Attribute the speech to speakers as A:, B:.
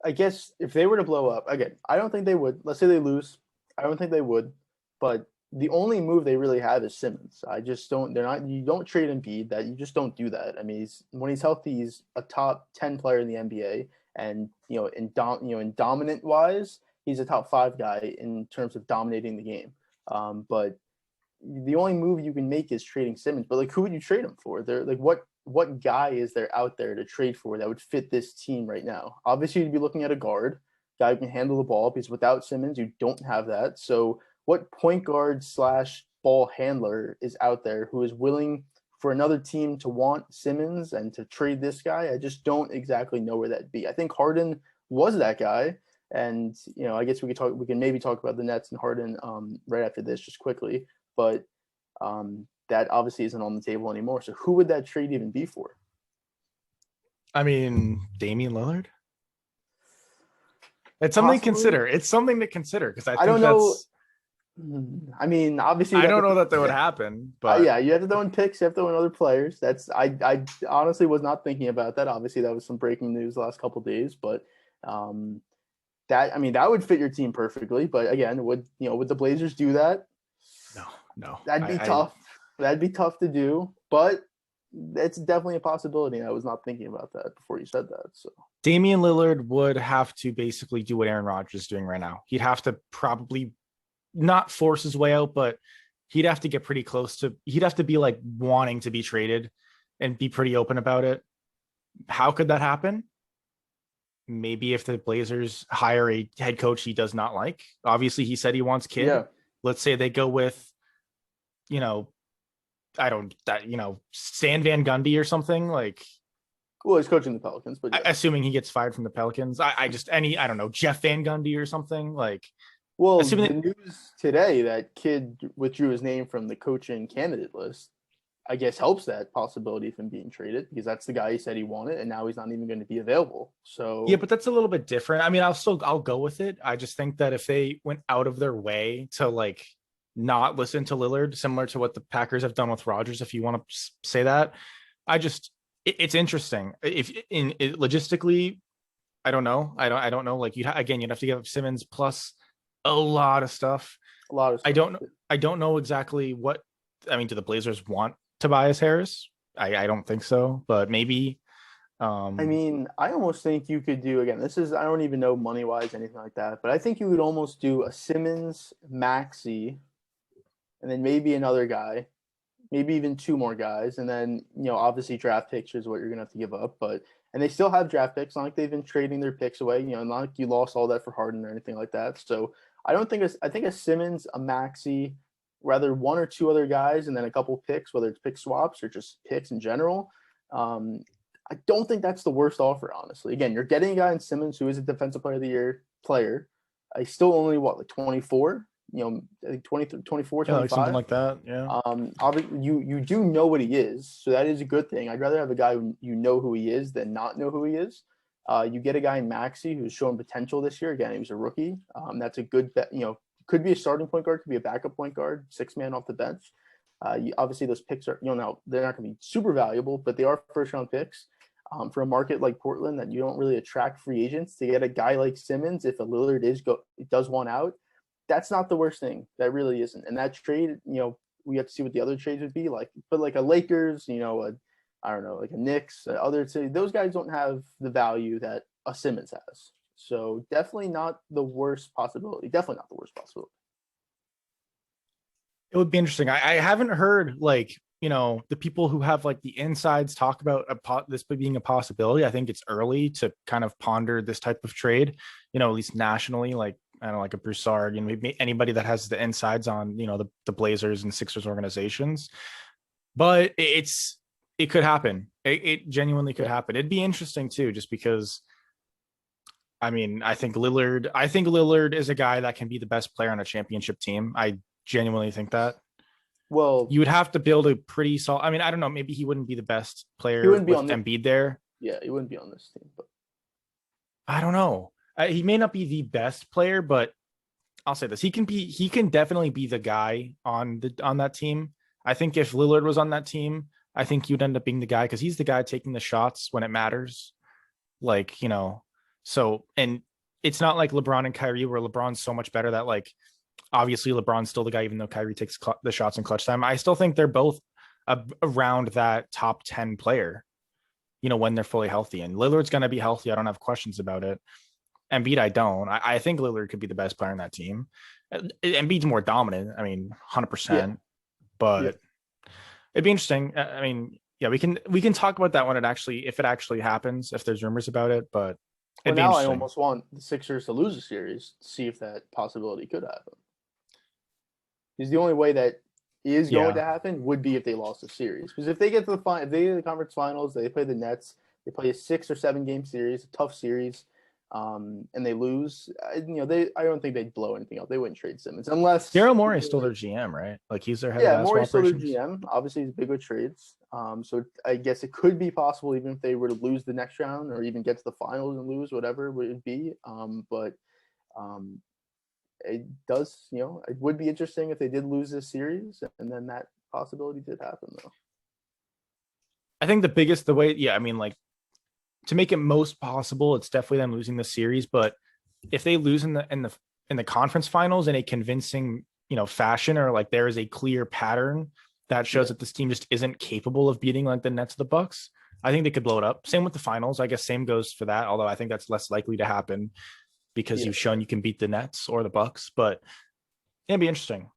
A: I guess if they were to blow up again, I don't think they would. Let's say they lose, I don't think they would. But the only move they really have is Simmons. I just don't. They're not. You don't trade Embiid. That you just don't do that. I mean, when he's healthy, he's a top 10 player in the NBA, and in dominant wise, he's a top five guy in terms of dominating the game. But the only move you can make is trading Simmons. But like, who would you trade him for? They're like, what guy is there out there to trade for that would fit this team right now? Obviously, you'd be looking at a guy who can handle the ball because without Simmons, you don't have that. So, what point guard slash ball handler is out there who is willing for another team to want Simmons and to trade this guy? I just don't exactly know where that'd be. I think Harden was that guy. And I guess we can maybe talk about the Nets and Harden right after this, just quickly. But that obviously isn't on the table anymore. So who would that trade even be for?
B: I mean, Damian Lillard. It's something to consider. It's something to consider because I don't know.
A: I mean, obviously,
B: I don't know that would happen, but
A: yeah, you have to throw in picks, you have to throw in other players. I honestly was not thinking about that. Obviously, that was some breaking news the last couple of days, but that would fit your team perfectly. But again, would the Blazers do that?
B: No,
A: that'd be tough. That'd be tough to do, but it's definitely a possibility. I was not thinking about that before you said that. So
B: Damian Lillard would have to basically do what Aaron Rodgers is doing right now. He'd have to probably not force his way out, but he'd have to get pretty close to. He'd have to be like wanting to be traded and be pretty open about it. How could that happen? Maybe if the Blazers hire a head coach he does not like. Obviously, he said he wants Kidd.
A: Yeah.
B: Let's say they go with, Stan Van Gundy or something like.
A: Well, he's coaching the Pelicans, but yeah.
B: Assuming he gets fired from the Pelicans, I don't know, Jeff Van Gundy or something like.
A: Well, the news today that Kidd withdrew his name from the coaching candidate list, I guess helps that possibility of him being traded because that's the guy he said he wanted, and now he's not even going to be available. So
B: yeah, but that's a little bit different. I mean, I'll go with it. I just think that if they went out of their way to like not listen to Lillard, similar to what the Packers have done with Rodgers, if you want to say that, it's interesting. If logistically, I don't know. I don't know. Like you'd have to give up Simmons plus a lot of stuff. I don't know exactly what. I mean, do the Blazers want Tobias Harris? I don't think so, but maybe.
A: I mean, I almost think you could do again. I don't even know money wise anything like that, but I think you would almost do a Simmons, Maxey, and then maybe another guy, maybe even two more guys, and then obviously draft picks is what you're gonna have to give up, and they still have draft picks. Not like they've been trading their picks away. Not like you lost all that for Harden or anything like that. So I think a Simmons, a Maxey, rather one or two other guys, and then a couple picks, whether it's pick swaps or just picks in general. I don't think that's the worst offer, honestly. Again, you're getting a guy in Simmons who is a Defensive Player of the Year player. He's still only, like 24? I think 24, 25?
B: Yeah, like something like that, yeah.
A: Obviously, you do know what he is, so that is a good thing. I'd rather have a guy who he is than not know who he is. You get a guy in Maxey who's showing potential this year. Again, he was a rookie. That's a good bet. Could be a starting point guard, could be a backup point guard, 6-man off the bench. Obviously, those picks are, they're not going to be super valuable, but they are first-round picks. For a market like Portland that you don't really attract free agents, to get a guy like Simmons, if a Lillard does want out, that's not the worst thing. That really isn't. And that trade, we have to see what the other trades would be like. But like a Lakers, I don't know, like a Knicks, those guys don't have the value that a Simmons has. So definitely not the worst possibility. Definitely not the worst possibility.
B: It would be interesting. I haven't heard the people who have like the insides talk about this being a possibility. I think it's early to kind of ponder this type of trade, at least nationally, like, I don't know, like a Broussard, maybe anybody that has the insides on, the Blazers and Sixers organizations, but it could happen. It genuinely could happen. It'd be interesting too, just because, I mean, I think Lillard is a guy that can be the best player on a championship team. I genuinely think that.
A: Well,
B: you would have to build a pretty solid. I mean, I don't know. Maybe he wouldn't be the best player with Embiid there.
A: Yeah, he wouldn't be on this team. But
B: I don't know. He may not be the best player, but I'll say this: he can definitely be the guy on that team. I think if Lillard was on that team, I think you'd end up being the guy because he's the guy taking the shots when it matters. So, and it's not like LeBron and Kyrie where LeBron's so much better that like obviously LeBron's still the guy, even though Kyrie takes the shots in clutch time. I still think they're both around that top 10 player, when they're fully healthy. And Lillard's going to be healthy. I don't have questions about it. Embiid, I don't. I think Lillard could be the best player in that team. Embiid's more dominant. I mean, 100%.
A: Yeah.
B: But it'd be interesting. I mean, yeah, we can talk about that when if it actually happens, if there's rumors about it. But
A: well, now I almost want the Sixers to lose a series to see if that possibility could happen. Because the only way that is going to happen would be if they lost a series. Because if they get to if they get to the conference finals, they play the Nets, they play a 6 or 7 game series, a tough series, and they lose. I don't think they'd blow anything up. They wouldn't trade Simmons unless
B: Daryl Morey is still their GM, right? Like he's their head.
A: Yeah, Morey's still their GM. Obviously, he's big with trades. So I guess it could be possible even if they were to lose the next round or even get to the finals and lose, whatever it would be. But it does, it would be interesting if they did lose this series, and then that possibility did happen, though.
B: I think to make it most possible, it's definitely them losing the series. But if they lose in the conference finals in a convincing, fashion, or like there is a clear pattern that shows that this team just isn't capable of beating like the Nets or the Bucks, I think they could blow it up. Same with the finals. I guess same goes for that, although I think that's less likely to happen because you've shown you can beat the Nets or the Bucks. But it'd be interesting.